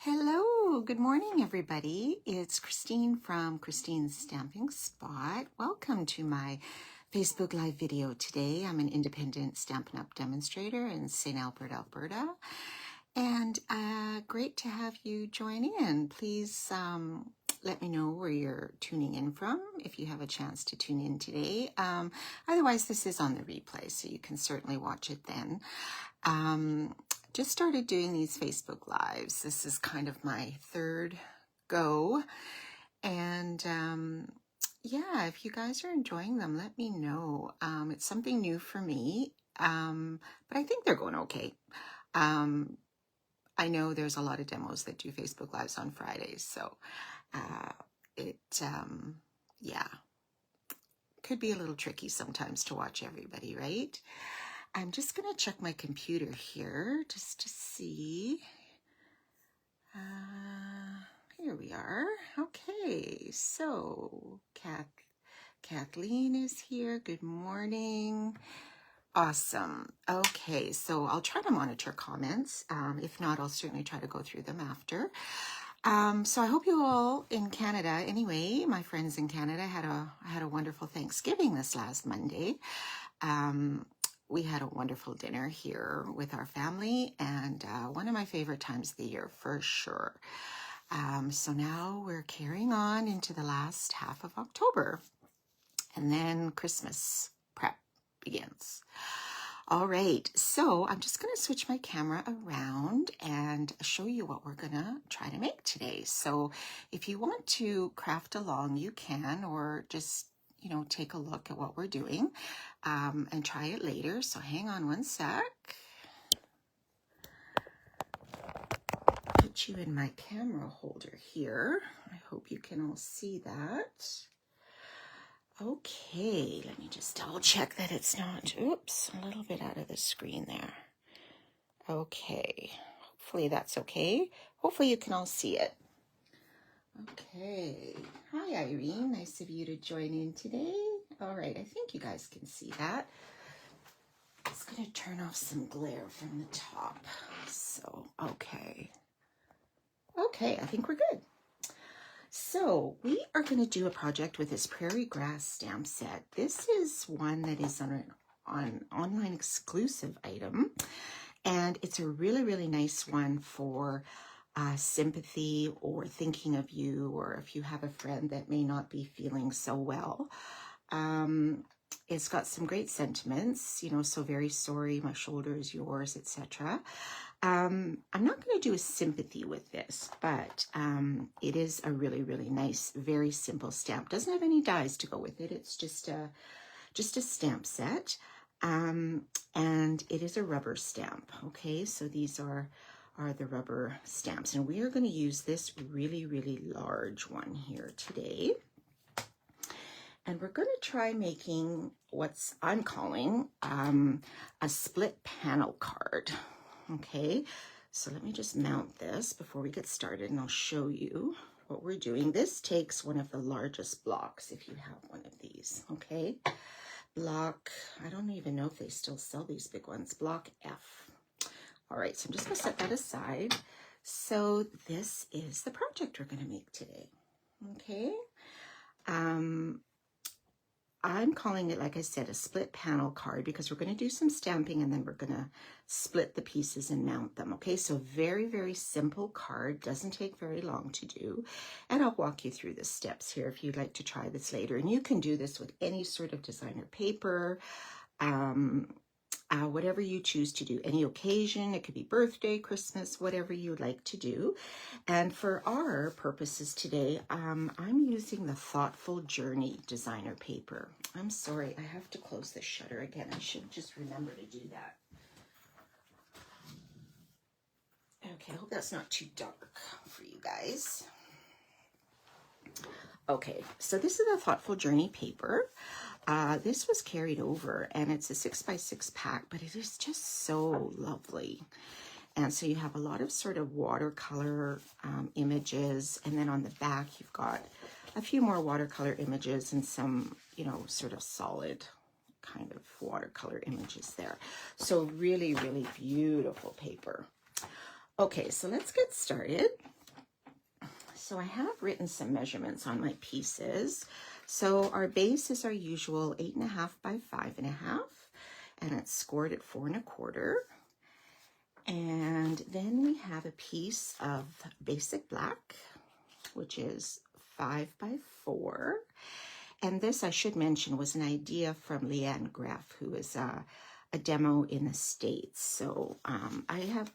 Hello, good morning everybody. It's Christine from Christine's Stamping Spot. Welcome to my Facebook Live video today. I'm an independent Stampin' Up! Demonstrator in St. Albert, Alberta. And great to have you join in. Please let me know where you're tuning in from if you have a chance to tune in today. Otherwise, this is on the replay, so you can certainly watch it then. Just started doing these Facebook Lives. This is kind of my third go. And yeah, if you guys are enjoying them, let me know. It's something new for me, but I think they're going okay. I know there's a lot of demos that do Facebook Lives on Fridays, so yeah, could be a little tricky sometimes to watch everybody, right? I'm just going to check my computer here just to see. Here we are. Okay, so Kathleen is here. Good morning. Awesome. Okay, so I'll try to monitor comments. If not, I'll certainly try to go through them after. So I hope you all in Canada, anyway, my friends in Canada had a wonderful Thanksgiving this last Monday. We had a wonderful dinner here with our family, and one of my favorite times of the year for sure. So now we're carrying on into the last half of October, and then Christmas prep begins. All right, so I'm just going to switch my camera around and show you what we're going to try to make today. So if you want to craft along, you can, or just take a look at what we're doing and try it later. So hang on one sec. Put you in my camera holder here. I hope you can all see that. Okay, let me just double check that it's not, oops, a little bit out of the screen there. Okay, hopefully that's okay. Hopefully you can all see it. Okay, hi Irene, nice of you to join in today. All right, I think you guys can see that. I'm just gonna turn off some glare from the top. So, okay, I think we're good. So we are gonna do a project with this Prairie Grass stamp set. This is one that is on an online exclusive item, and it's a really, really nice one for sympathy or thinking of you, or if you have a friend that may not be feeling so well. It's got some great sentiments, so very sorry, my shoulder is yours, etc. I'm not going to do a sympathy with this, but it is a really, really nice, very simple stamp. Doesn't have any dies to go with it. It's just a stamp set, and it is a rubber stamp. Okay, so these are the rubber stamps, and we are going to use this really, really large one here today. And we're going to try making what I'm calling a split panel card. Okay, so let me just mount this before we get started, and I'll show you what we're doing. This takes one of the largest blocks, if you have one of these. Okay, block, I don't even know if they still sell these big ones, block F. All right, so I'm just going to set that aside. So this is the project we're going to make today. Okay, I'm calling it, like I said, a split panel card because we're going to do some stamping and then we're going to split the pieces and mount them. Okay, so very, very simple card. Doesn't take very long to do. And I'll walk you through the steps here if you'd like to try this later. And you can do this with any sort of designer paper, whatever you choose to do, any occasion. It could be birthday, Christmas, whatever you'd like to do. And for our purposes today, I'm using the Thoughtful Journey designer paper. I'm sorry, I have to close this shutter again. I should just remember to do that. Okay, I hope that's not too dark for you guys. Okay, so this is the Thoughtful Journey paper. This was carried over, and it's a 6x6 pack, but it is just so lovely. And so you have a lot of sort of watercolor images, and then on the back you've got a few more watercolor images and some, sort of solid kind of watercolor images there. So really, really beautiful paper. Okay, so let's get started. So I have written some measurements on my pieces. So our base is our usual 8.5 by 5.5, and it's scored at 4 1/4. And then we have a piece of basic black, which is 5 by 4. And this, I should mention, was an idea from Lee Ann Greff, who is a demo in the States. So I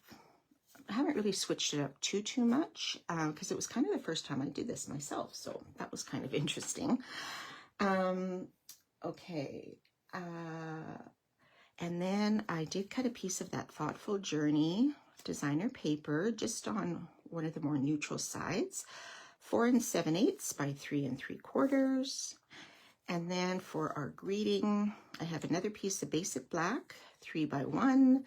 haven't really switched it up too much because it was kind of the first time I did this myself. So that was kind of interesting. Okay. And then I did cut a piece of that Thoughtful Journey designer paper just on one of the more neutral sides, 4 7/8 by 3 3/4. And then for our greeting, I have another piece of basic black, 3 by 1,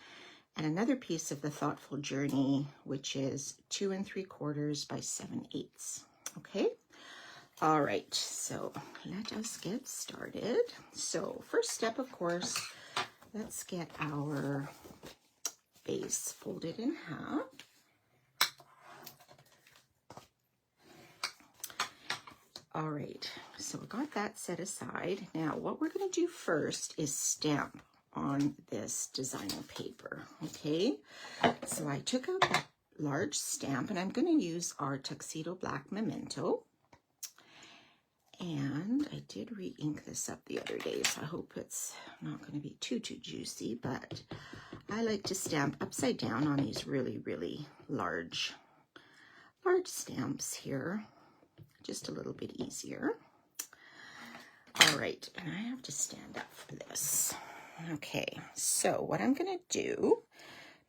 and another piece of the Thoughtful Journey, which is 2 3/4 by 7/8. Okay. All right. So let us get started. So first step, of course, let's get our base folded in half. All right, so we got that set aside. Now what we're going to do first is stamp on this designer paper, okay? So I took out that large stamp, and I'm going to use our Tuxedo Black Memento. And I did re-ink this up the other day, so I hope it's not going to be too juicy, but I like to stamp upside down on these really large stamps here. Just a little bit easier. All right, and I have to stand up for this. Okay, so what I'm going to do,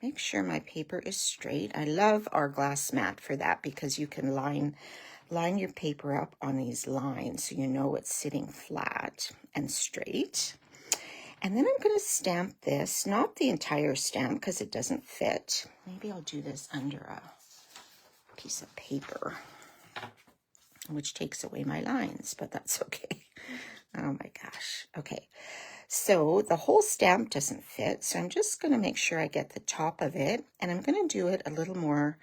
make sure my paper is straight. I love our glass mat for that because you can line your paper up on these lines so you know it's sitting flat and straight. And then I'm going to stamp this, not the entire stamp because it doesn't fit. Maybe I'll do this under a piece of paper, which takes away my lines, but that's okay. Oh my gosh. Okay. So the whole stamp doesn't fit. So I'm just going to make sure I get the top of it, and I'm going to do it a little more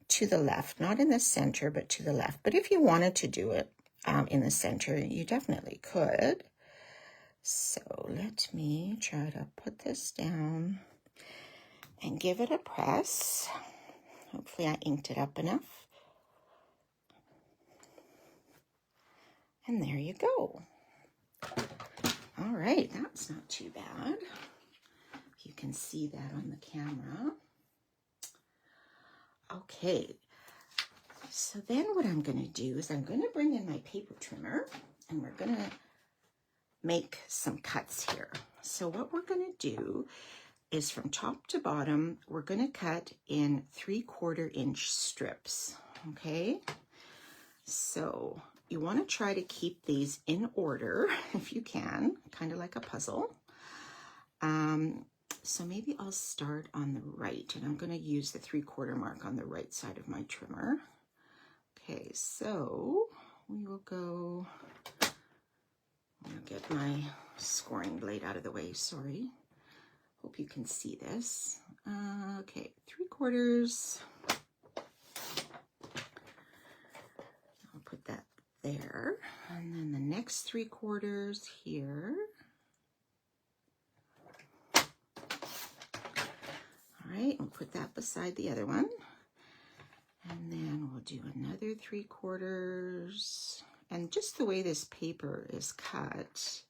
to the left, not in the center, but to the left. But if you wanted to do it in the center, you definitely could. So let me try to put this down and give it a press. Hopefully I inked it up enough. And there you go. All right, that's not too bad. You can see that on the camera. Okay, so then what I'm going to do is I'm going to bring in my paper trimmer, and we're going to make some cuts here. So what we're going to do is from top to bottom, we're going to cut in 3/4 inch strips, okay? So you want to try to keep these in order if you can, kind of like a puzzle. So maybe I'll start on the right, and I'm going to use the 3/4 mark on the right side of my trimmer. Okay, so we will go, I'll get my scoring blade out of the way, sorry. Hope you can see this. Okay, 3/4. I'll put that there, and then the next 3/4 here. All right, we'll put that beside the other one, and then we'll do another 3/4. And just the way this paper is cut,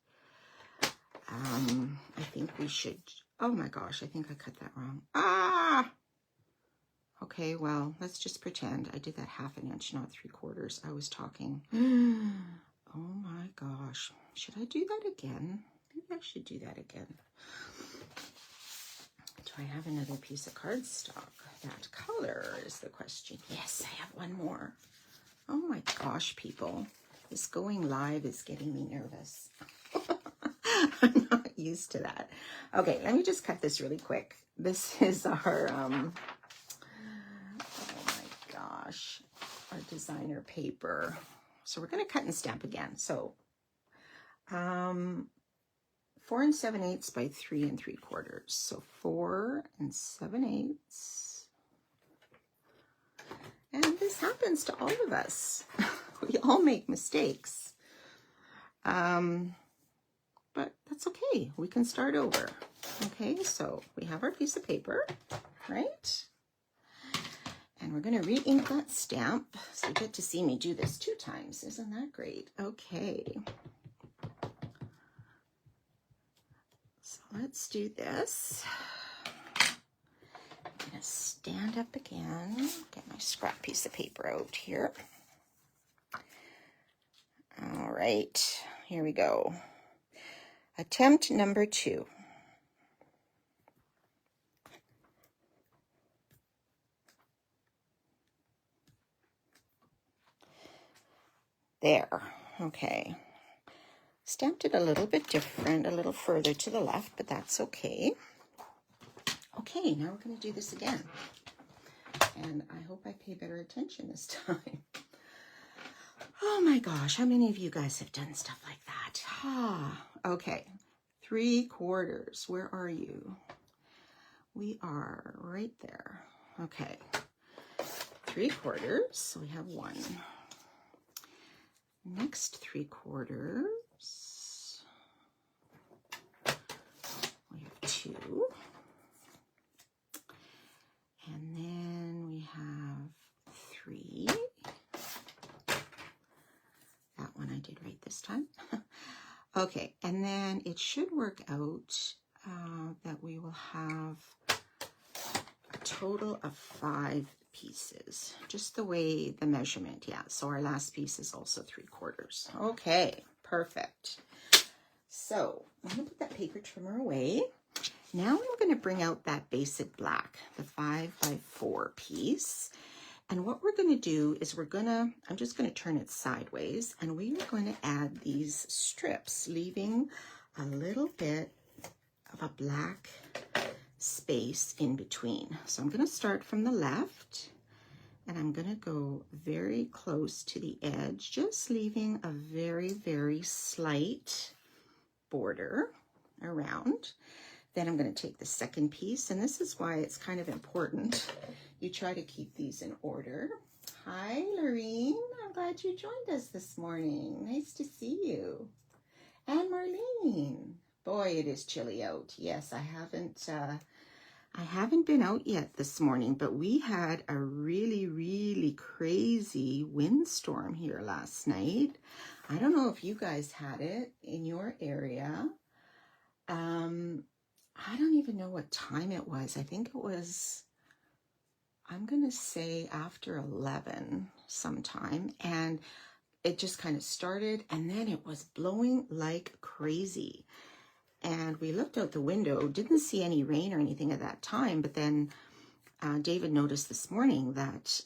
I think we should, oh my gosh, I think I cut that wrong. Ah! Okay, well, let's just pretend I did that 1/2 inch, not 3/4. I was talking. Oh my gosh. Should I do that again? Maybe I should do that again. Do I have another piece of cardstock? That color is the question. Yes, I have one more. Oh my gosh, people. This going live is getting me nervous. I'm not used to that. Okay, let me just cut this really quick. This is our, oh my gosh, our designer paper. So we're going to cut and stamp again. So 4 7/8 by 3 3/4. So 4 7/8. And the this happens to all of us. We all make mistakes. But that's okay. We can start over. Okay, so we have our piece of paper, right? And we're going to re-ink that stamp. So you get to see me do this 2 times. Isn't that great? Okay. So let's do this. I'm going to stand up again. Get my scrap piece of paper out here. All right, here we go. Attempt number 2. There, okay. Stamped it a little bit different, a little further to the left, but that's okay. Okay, now we're going to do this again. And I hope I pay better attention this time. Oh my gosh, how many of you guys have done stuff like that? Okay, 3/4. Where are you? We are right there. Okay, 3/4. So we have 1. Next 3/4. We have 2. And then we have 3. That one I did right this time. Okay, and then it should work out that we will have a total of 5 pieces, just the way the measurement, yeah. So our last piece is also 3/4. Okay, perfect. So I'm gonna put that paper trimmer away. Now I'm going to bring out that basic black, the 5x4 piece. And what we're going to do is I'm just going to turn it sideways, and we are going to add these strips, leaving a little bit of a black space in between. So I'm going to start from the left, and I'm going to go very close to the edge, just leaving a very, very slight border around. Then I'm going to take the second piece, and this is why it's kind of important you try to keep these in order. Hi, Lorene. I'm glad you joined us this morning. Nice to see you. And Marlene. Boy, it is chilly out. Yes, I haven't been out yet this morning, but we had a really, really crazy windstorm here last night. I don't know if you guys had it in your area. I don't even know what time it was. I think it was, I'm going to say after 11 sometime. And it just kind of started, and then it was blowing like crazy. And we looked out the window, didn't see any rain or anything at that time. But then David noticed this morning that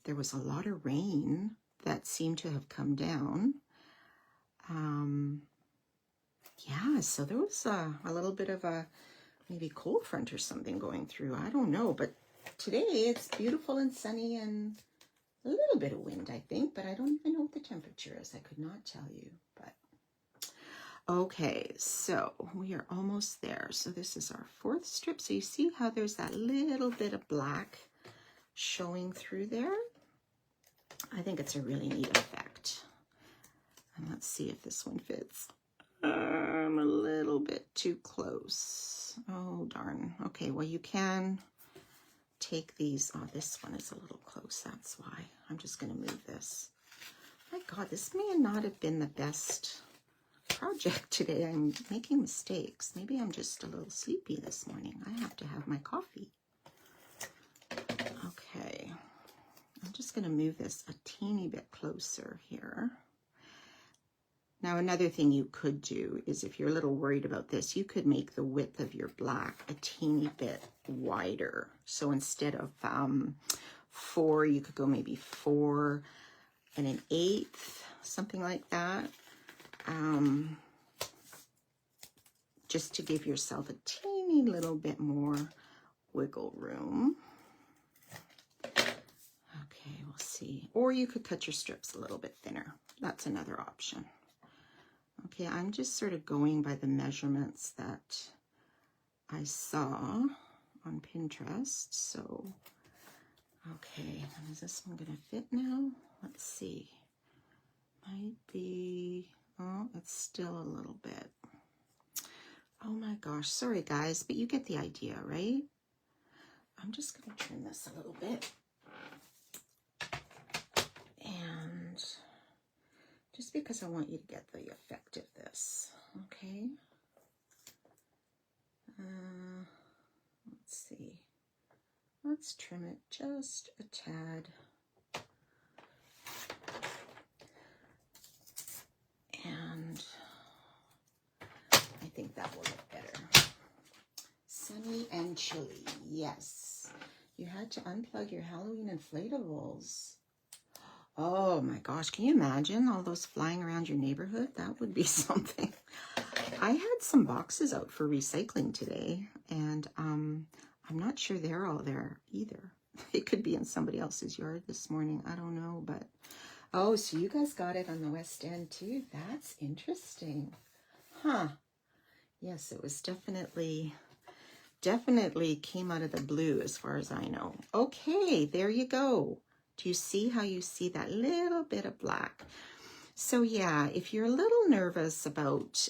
there was a lot of rain that seemed to have come down. Yeah, so there was a little bit of a maybe cold front or something going through. I don't know, but today it's beautiful and sunny and a little bit of wind, I think, but I don't even know what the temperature is. I could not tell you, but okay, so we are almost there. So this is our 4th strip. So you see how there's that little bit of black showing through there? I think it's a really neat effect. And let's see if this one fits. I'm a little bit too close. Oh, darn. Okay, well, you can take these. Oh, this one is a little close. That's why. I'm just going to move this. My God, this may not have been the best project today. I'm making mistakes. Maybe I'm just a little sleepy this morning. I have to have my coffee. Okay. I'm just going to move this a teeny bit closer here. Now, another thing you could do is, if you're a little worried about this, you could make the width of your black a teeny bit wider. So instead of 4, you could go maybe 4 1/8, something like that. Just to give yourself a teeny little bit more wiggle room. Okay, we'll see. Or you could cut your strips a little bit thinner. That's another option. Okay, I'm just sort of going by the measurements that I saw on Pinterest. So, Okay, is this one gonna fit now? Let's see. Might be, oh, it's still a little bit. Oh my gosh, sorry guys, but you get the idea, right? I'm just gonna trim this a little bit. And just because I want you to get the effect of this, okay? Let's see. Let's trim it just a tad. And I think that will look better. Sunny and chilly, yes. You had to unplug your Halloween inflatables. Oh my gosh, can you imagine all those flying around your neighborhood? That would be something. I had some boxes out for recycling today, and I'm not sure they're all there either. They could be in somebody else's yard this morning. I don't know, but oh, so you guys got it on the West End too? That's interesting. Huh. Yes, it was definitely came out of the blue as far as I know. Okay, there you go. Do you see how you see that little bit of black? So yeah, if you're a little nervous about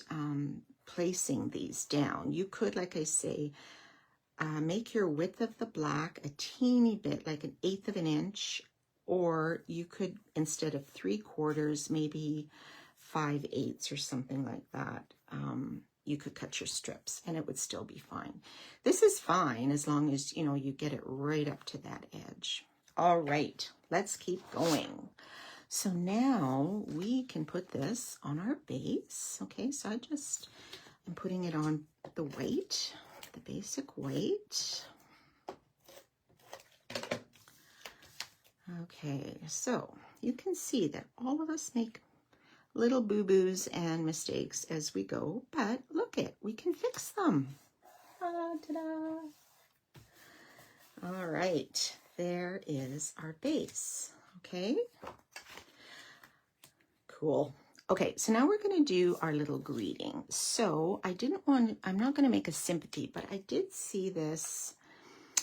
placing these down, you could, like I say, make your width of the black a teeny bit, like 1/8 of an inch, or you could, instead of 3/4, maybe 5/8 or something like that. You could cut your strips and it would still be fine. This is fine as long as, you know, you get it right up to that edge. All right, let's keep going. So now we can put this on our base. Okay, so I'm putting it on the white, the basic white. Okay, so you can see that all of us make little boo-boos and mistakes as we go, but look it, we can fix them. Ta-da! All right, there is our base. Okay, cool. Okay, so now we're going to do our little greeting. So I'm not going to make a sympathy, but I did see this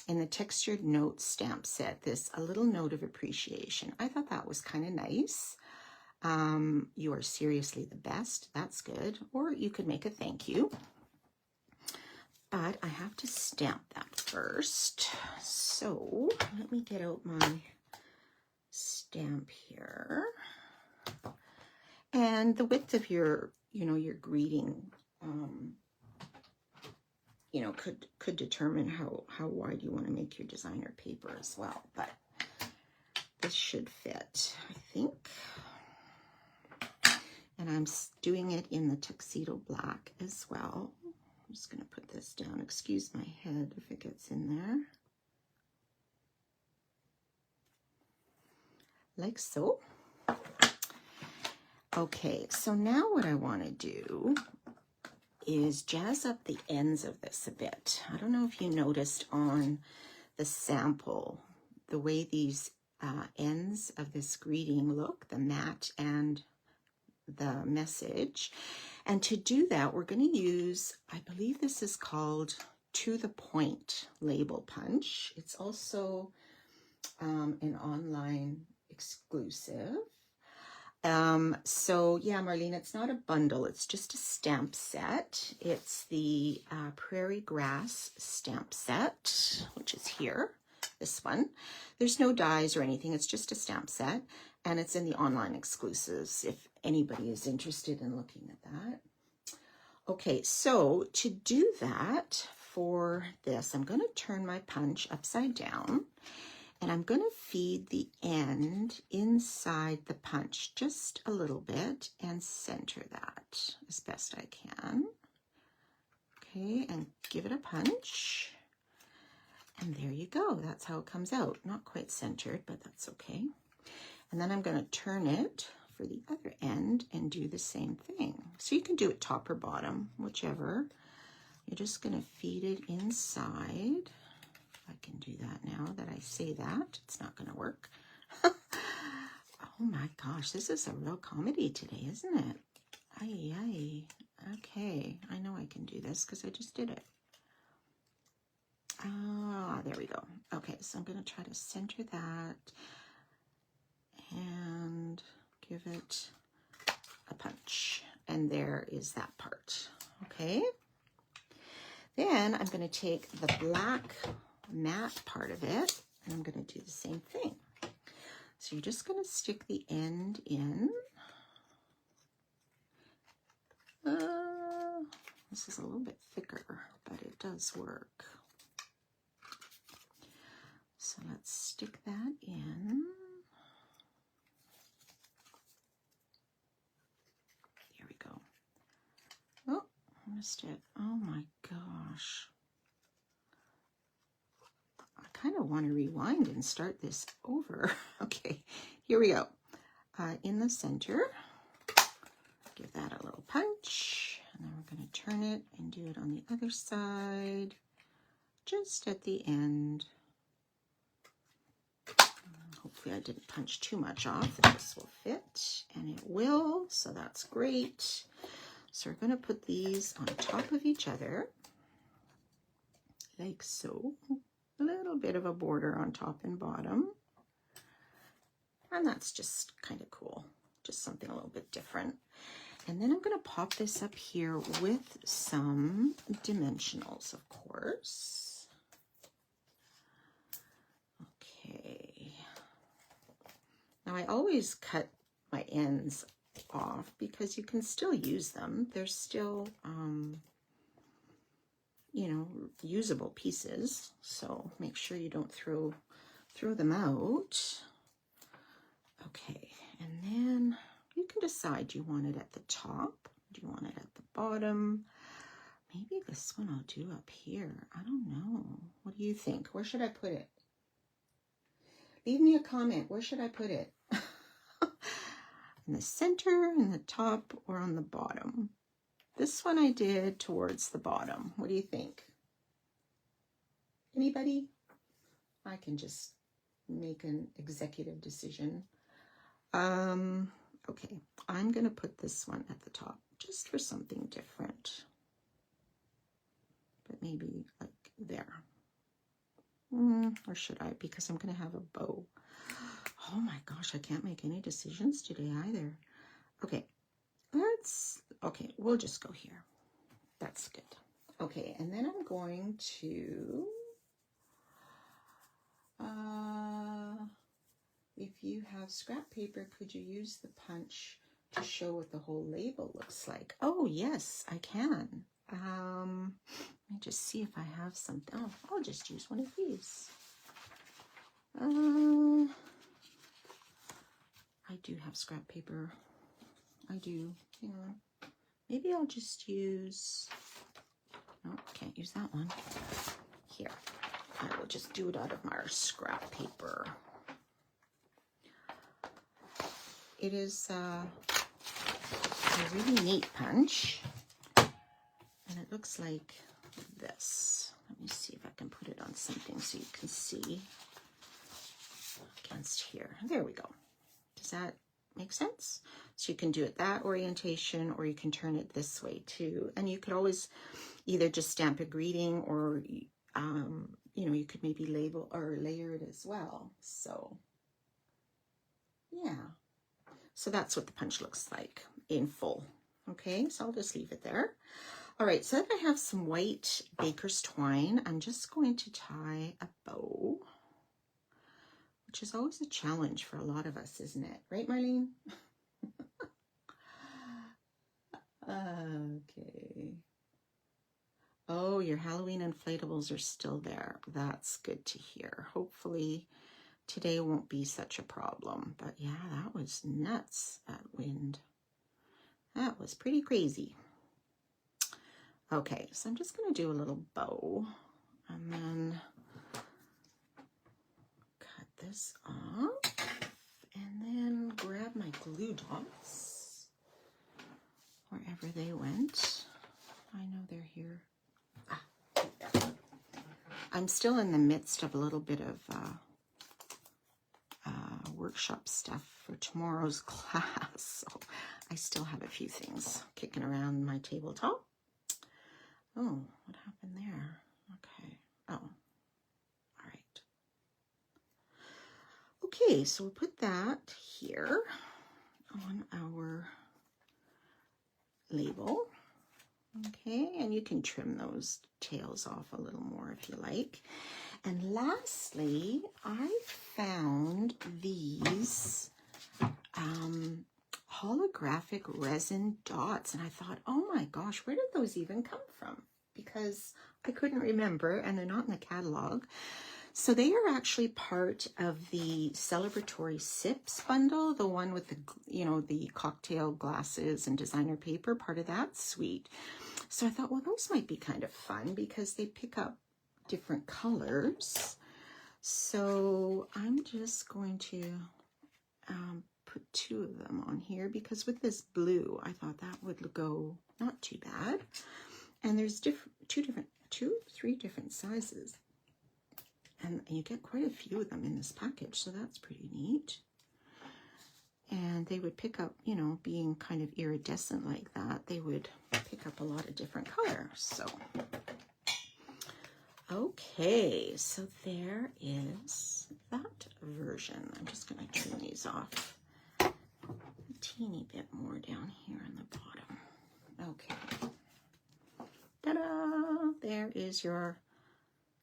in the textured note stamp set, a little note of appreciation. I thought that was kind of nice. You are seriously the best. That's good. Or you could make a thank you. But I have to stamp that first. So let me get out my stamp here. And the width of your greeting, could determine how wide you want to make your designer paper as well. But this should fit, I think. And I'm doing it in the tuxedo black as well. I'm just going to put this down. Excuse my head if it gets in there. Like so. Okay, so now what I want to do is jazz up the ends of this a bit. I don't know if you noticed on the sample, the way these ends of this greeting look, the mat and the message. And to do that, we're going to use, I believe this is called To the Point label punch. It's also an online exclusive. So yeah, Marlene, it's not a bundle, it's just a stamp set. It's the Prairie Grass stamp set, which is here, this one. There's no dies or anything, it's just a stamp set, and it's in the online exclusives if anybody is interested in looking at that. Okay, so to do that for this, I'm going to turn my punch upside down. And I'm going to feed the end inside the punch just a little bit and center that as best I can. Okay, and give it a punch. And there you go. That's how it comes out. Not quite centered, but that's okay. And then I'm going to turn it for the other end and do the same thing. So you can do it top or bottom, whichever. You're just going to feed it inside. I can do that now that I say that. It's not going to work. Oh my gosh, this is a real comedy today, isn't it? Ay, ay. Okay, I know I can do this because I just did it. There we go. Okay, so I'm going to try to center that and give it a punch. And there is that part. Okay. Then I'm going to take the black matte part of it and I'm going to do the same thing. So you're just going to stick the end in. This is a little bit thicker, but it does work. So let's stick that in. There we go. Oh, I missed it. Oh my gosh. I kind of want to rewind and start this over. Okay, here we go. In the center, give that a little punch. And then we're going to turn it and do it on the other side, just at the end. Hopefully I didn't punch too much off. This will fit, and it will, so that's great. So we're going to put these on top of each other, like so. A little bit of a border on top and bottom. And that's just kind of cool. Just something a little bit different. And then I'm going to pop this up here with some dimensionals, of course. Okay. Now I always cut my ends off because you can still use them. They're still, you know, usable pieces. So make sure you don't throw them out. Okay, and then you can decide, do you want it at the top? Do you want it at the bottom? Maybe this one I'll do up here. I don't know. What do you think? Where should I put it? Leave me a comment. Where should I put it? In the center, in the top, or on the bottom? This one I did towards the bottom. What do you think? Anybody? I can just make an executive decision. Okay, I'm going to put this one at the top just for something different. But maybe like there. Or should I? Because I'm going to have a bow. Oh my gosh, I can't make any decisions today either. Okay, okay, we'll just go here. That's good. Okay, and then I'm going to, if you have scrap paper, could you use the punch to show what the whole label looks like? Oh, yes, I can. Let me just see if I have something. Oh, I'll just use one of these. I do have scrap paper. I do, yeah. Maybe I'll just use, no, can't use that one. Here, I will just do it out of my scrap paper. It is a really neat punch, and it looks like this. Let me see if I can put it on something so you can see against here. There we go. Does that make sense? So you can do it that orientation, or you can turn it this way too. And you could always either just stamp a greeting, or you know, you could maybe label or layer it as well. So yeah. So that's what the punch looks like in full. Okay, so I'll just leave it there. All right, so then I have some white baker's twine. I'm just going to tie a bow, which is always a challenge for a lot of us, isn't it? Right, Marlene? Okay. Oh, your Halloween inflatables are still there. That's good to hear. Hopefully today won't be such a problem. But yeah, that was nuts, that wind. That was pretty crazy. Okay, so I'm just going to do a little bow and then cut this off and then grab my glue dots wherever they went. I know they're here. I'm still in the midst of a little bit of workshop stuff for tomorrow's class, so I still have a few things kicking around my tabletop. Oh, what happened there? Okay. Oh, Okay, so we'll put that here on our label. Okay, and you can trim those tails off a little more if you like. And lastly, I found these holographic resin dots, and I thought, oh my gosh, where did those even come from? Because I couldn't remember, and they're not in the catalog. So they are actually part of the celebratory sips bundle, the one with the, you know, the cocktail glasses and designer paper, part of that suite. So I thought, well, those might be kind of fun because they pick up different colors. So I'm just going to put 2 of them on here because with this blue, I thought that would go not too bad. And there's 3 different sizes. And you get quite a few of them in this package, so that's pretty neat. And they would pick up, you know, being kind of iridescent like that, they would pick up a lot of different colors. So, okay, so there is that version. I'm just going to trim these off a teeny bit more down here on the bottom. Okay. Ta-da! There is your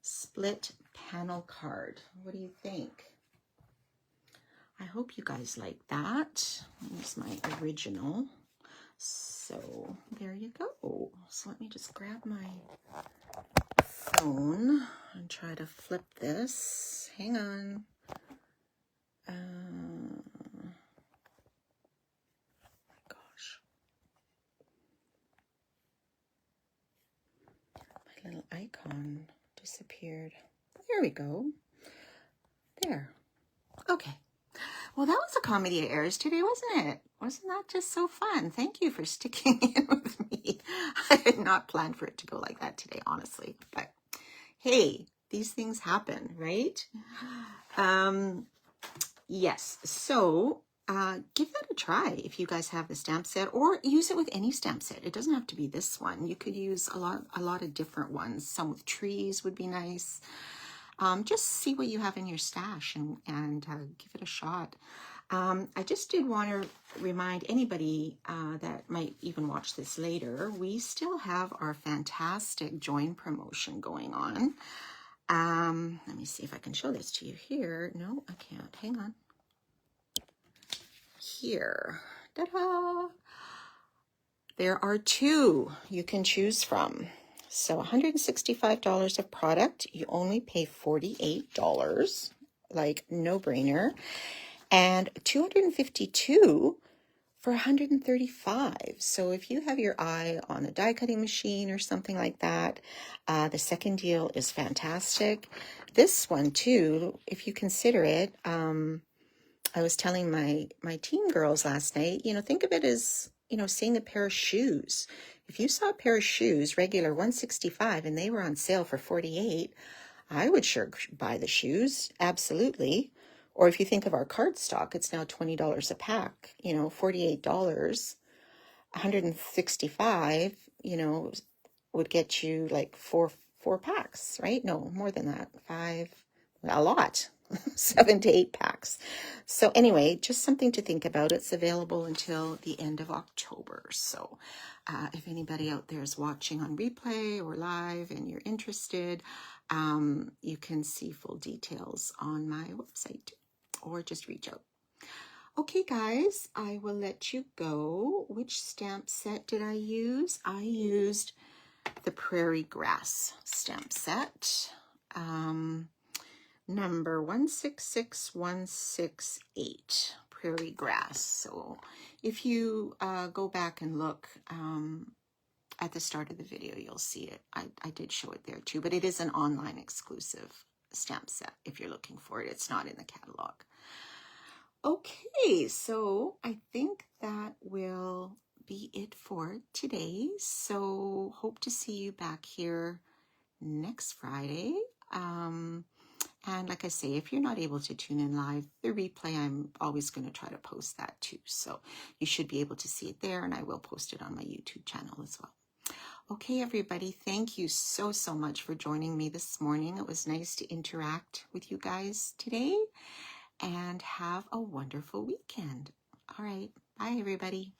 split panel card. What do you think? I hope you guys like that. Here's my original. So there you go. So let me just grab my phone and try to flip this. Hang on. Gosh. My little icon disappeared. There we go. There. Okay. Well, that was a comedy of errors today, wasn't it? Wasn't that just so fun? Thank you for sticking in with me. I had not planned for it to go like that today, honestly. But hey, these things happen, right? Yes. So give that a try if you guys have the stamp set, or use it with any stamp set. It doesn't have to be this one. You could use a lot of different ones. Some with trees would be nice. Just see what you have in your stash and give it a shot. I just did want to remind anybody that might even watch this later, we still have our fantastic join promotion going on. Let me see if I can show this to you here. No, I can't. Hang on. Here. Ta-da! There are 2 you can choose from. So $165 of product, you only pay $48, like no brainer, and $252 for $135. So if you have your eye on a die cutting machine or something like that, the second deal is fantastic. This one too, if you consider it, I was telling my teen girls last night, you know, think of it as, you know, seeing a pair of shoes. If you saw a pair of shoes, regular $165, and they were on sale for $48, I would sure buy the shoes, absolutely. Or if you think of our cardstock, it's now $20 a pack, you know, $48, $165, you know, would get you like four packs, right? No, more than that, 5, a lot. 7 to 8 packs. So anyway, just something to think about. It's available until the end of October. So if anybody out there is watching on replay or live and you're interested, you can see full details on my website or just reach out. Okay, guys, I will let you go. Which stamp set did I use? I used the Prairie Grass stamp set. Number 166168, Prairie Grass. So if you go back and look at the start of the video, you'll see it. I did show it there too, but it is an online exclusive stamp set. If you're looking for it, it's not in the catalog. Okay, so I think that will be it for today. So hope to see you back here next Friday. And like I say, if you're not able to tune in live, the replay, I'm always going to try to post that too. So you should be able to see it there, and I will post it on my YouTube channel as well. Okay, everybody, thank you so much for joining me this morning. It was nice to interact with you guys today. and have a wonderful weekend. All right. Bye, everybody.